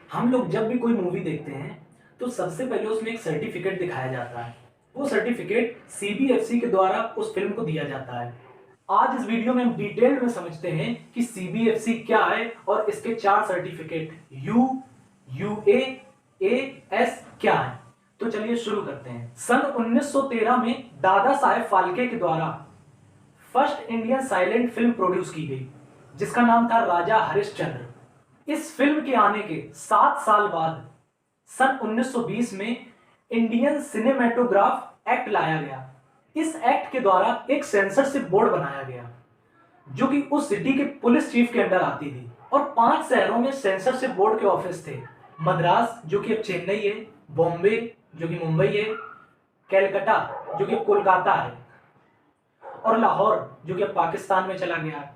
हम लोग जब भी कोई मूवी देखते हैं तो सबसे पहले उसमें एक सर्टिफिकेट दिखाया जाता है। वो सर्टिफिकेट सीबीएफसी के द्वारा उस फिल्म को दिया जाता है। आज इस वीडियो में हम डिटेल में समझते हैं कि सीबीएफसी क्या है और इसके चार सर्टिफिकेट यू, यूए, एएस क्या है। तो चलिए शुरू करते हैं। सन 1913 में दादा साहेब फाल्के के द्वारा first Indian silent film produce की गई जिसका नाम था राजा हरिश्चंद्र। इस फिल्म के आने के 7 साल बाद सन 1920 में इंडियन सिनेमेटोग्राफ एक्ट लाया गया। इस एक्ट के द्वारा एक सेंसरशिप बोर्ड बनाया गया जो कि उस सिटी के पुलिस चीफ के अंडर आती थी और 5 शहरों में सेंसरशिप बोर्ड के ऑफिस थे। मद्रास जो कि अब चेन्नई है, बॉम्बे जो कि मुंबई है, कैलकाटा जो कि कोलकाता है और लाहौर जो कि अब पाकिस्तान में चला गया है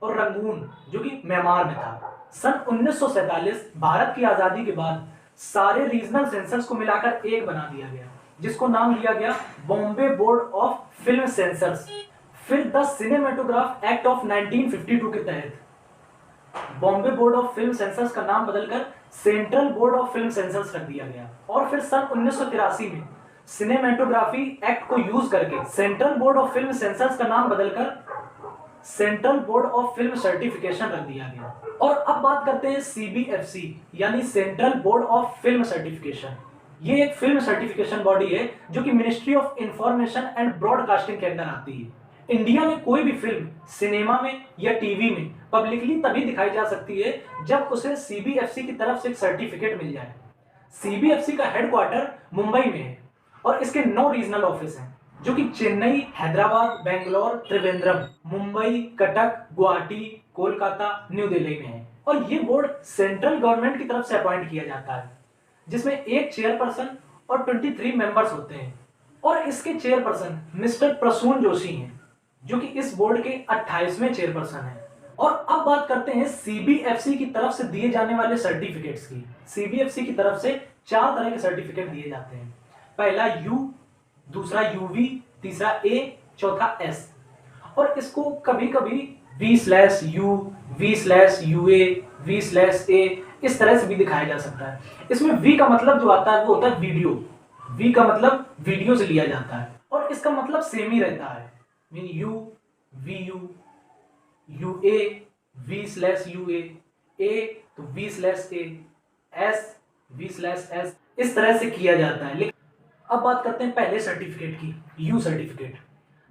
और रंगून जो कि म्यांमार में था। सन 1947 भारत की आजादी के बाद सारे रीजनल सेंसर्स को मिलाकर एक बना दिया गया जिसको नाम दिया गया Bombay board of film sensors. फिर द सिनेमेटोग्राफ एक्ट ऑफ 1952 के तहत Bombay board of film sensors का नाम बदलकर central board of film sensors रख दिया गया और फिर सन 1983 में सिनेमेटोग्राफी एक्ट को यूज करके central board of film sensors का नाम बदलकर central board of film certification रख दिया गया। और अब बात करते हैं सीबीएफसी यानी central board of film certification. ये एक फिल्म सर्टिफिकेशन बॉडी है जो कि ministry of information and broadcasting के अंदर आती है। इंडिया में कोई भी फिल्म सिनेमा में या टीवी में पब्लिकली तभी दिखाई जा सकती है जब उसे सीबीएफसी की तरफ से एक सर्टिफिकेट मिल जाए। सीबीएफसी का हेडक्वार्टर मुंबई में है और इसके 9 रीजनल ऑफिस हैं जो कि चेन्नई, हैदराबाद, बेंगलोर, त्रिवेंद्रम, मुंबई, कटक, गुवाहाटी, कोलकाता, न्यू दिल्ली में है। और ये बोर्ड सेंट्रल गवर्नमेंट की तरफ से अपॉइंट किया जाता है जिसमें एक चेयरपर्सन और 23 मेंबर्स होते हैं और इसके चेयरपर्सन मिस्टर प्रसून जोशी हैं जो कि इस बोर्ड के 28वें चेयरपर्सन हैं। और अब बात करते हैं सीबीएफसी की तरफ से दिए जाने वाले सर्टिफिकेट्स की। सीबीएफसी की तरफ से 4 तरह के सर्टिफिकेट दिए जाते हैं। पहला यू, दूसरा यूवी, तीसरा ए, चौथा एस। और इसको कभी कभी V/U, V/UA, V/A इस तरह से भी दिखाया जा सकता है। इसमें V का मतलब जो आता है वो होता है वीडियो। V का मतलब वीडियो से लिया जाता है और इसका मतलब सेम ही रहता है। Mean U, VU, UA, V/UA, A तो V/A, S, V/S इस तरह से किया जाता है। लेकिन अब बात करते हैं पहले सर्टिफिकेट की, यू सर्टिफिकेट।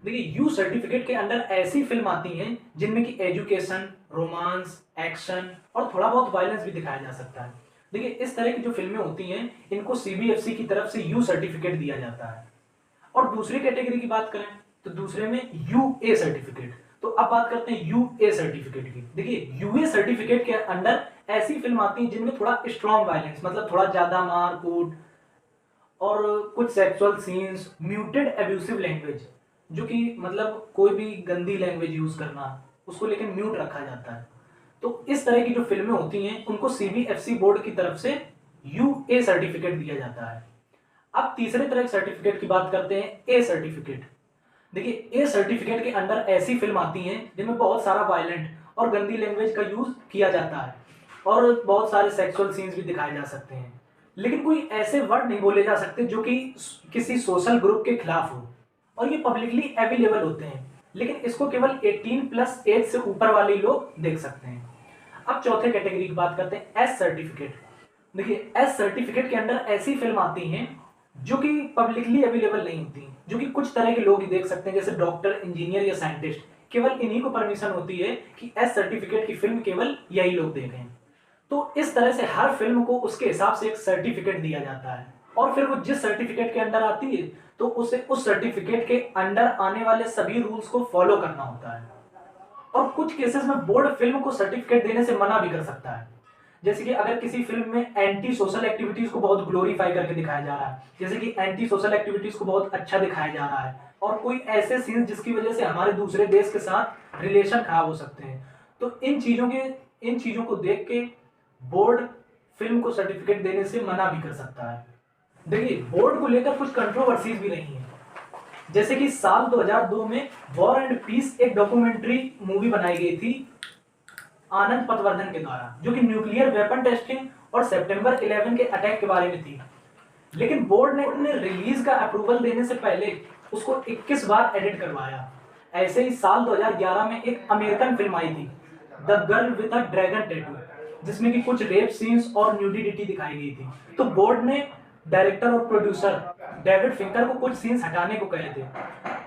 देखिए यू सर्टिफिकेट के अंदर ऐसी फिल्म आती हैं जिनमें कि एजुकेशन, रोमांस, एक्शन और थोड़ा बहुत वायलेंस भी दिखाया जा सकता है। देखिए इस तरह की जो फिल्में होती हैं इनको सीबीएफसी की तरफ से यू सर्टिफिकेट दिया जाता है। और दूसरी कैटेगरी की बात करें तो दूसरे में यूए सर्टिफिकेट। तो अब बात करते हैं यूए सर्टिफिकेट की। देखिए यूए सर्टिफिकेट के अंदर ऐसी फिल्म आती हैं जिनमें थोड़ा स्ट्रॉन्ग वायलेंस मतलब थोड़ा ज्यादा मार कूट और कुछ sexual scenes, muted abusive language जो कि मतलब कोई भी गंदी लैंग्वेज यूज करना उसको लेकिन म्यूट रखा जाता है। तो इस तरह की जो फिल्में होती हैं उनको सीबीएफसी बोर्ड की तरफ से यूए सर्टिफिकेट दिया जाता है। अब तीसरे तरह के सर्टिफिकेट की बात करते हैं, ए सर्टिफिकेट। देखिए ए सर्टिफिकेट के अंदर ऐसी फिल्म आती हैं जिनमें बहुत सारा वायलेंट और गंदी लैंग्वेज का यूज किया जाता है और बहुत सारे सेक्सुअल सीन्स भी दिखाए जा सकते हैं, लेकिन कोई ऐसे वर्ड नहीं बोले जा सकते जो कि किसी सोशल ग्रुप के खिलाफ हो और ये पब्लिकली अवेलेबल होते हैं, लेकिन इसको केवल 18+ एज से ऊपर वाले लोग देख सकते हैं। अब चौथे कैटेगरी की बात करते हैं, एस सर्टिफिकेट। देखिए एस सर्टिफिकेट के अंदर ऐसी फिल्म आती हैं जो कि पब्लिकली अवेलेबल नहीं होती, जो कि कुछ तरह के लोग ही देख सकते हैं, जैसे डॉक्टर, इंजीनियर या साइंटिस्ट। केवल इन्हीं को परमिशन होती है कि एस सर्टिफिकेट की फिल्म केवल यही लोग देखें। तो इस तरह से हर फिल्म को उसके हिसाब से एक सर्टिफिकेट दिया जाता है और फिर वो जिस सर्टिफिकेट के अंदर आती है तो उसे उस सर्टिफिकेट के अंडर आने वाले सभी रूल्स को फॉलो करना होता है। और कुछ केसेस में बोर्ड फिल्म को सर्टिफिकेट देने से मना भी कर सकता है, जैसे कि अगर किसी फिल्म में एंटी सोशल एक्टिविटीज को बहुत ग्लोरीफाई करके दिखाया जा रहा है, जैसे कि एंटी सोशल एक्टिविटीज को बहुत अच्छा दिखाया जा रहा है और कोई ऐसे सीन्स जिसकी वजह से हमारे दूसरे देश के साथ रिलेशन खराब हो सकते हैं, तो इन चीजों को देख के बोर्ड फिल्म को सर्टिफिकेट देने से मना भी कर सकता है। देखिए बोर्ड को लेकर कुछ कंट्रोवर्सीज भी रही हैं, जैसे कि साल 2002 में वॉर एंड पीस एक डॉक्यूमेंट्री मूवी बनाई गई थी आनंद पटवर्धन के द्वारा, जो कि न्यूक्लियर वेपन टेस्टिंग और सितंबर 11 के अटैक के बारे में थी। लेकिन बोर्ड ने उन्हें रिलीज का अप्रूवल देने से पहले उसको 21 बार एडिट करवाया। ऐसे ही साल 2011 में एक अमेरिकन फिल्म आई थी, the girl with a dragon tattoo, जिसमें कि कुछ रेप सीन्स और न्यूडिटी दिखाई गई थी। तो बोर्ड ने डायरेक्टर और प्रोड्यूसर डेविड फिंकर को कुछ सीन्स हटाने को कहे थे,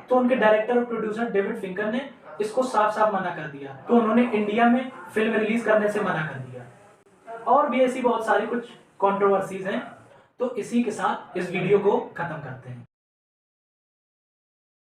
तो उनके डायरेक्टर और प्रोड्यूसर डेविड फिंकर ने इसको साफ साफ मना कर दिया। तो उन्होंने इंडिया में फिल्म रिलीज करने से मना कर दिया। और भी ऐसी बहुत सारी कुछ कंट्रोवर्सीज हैं। तो इसी के साथ इस वीडियो को खत्म करते हैं।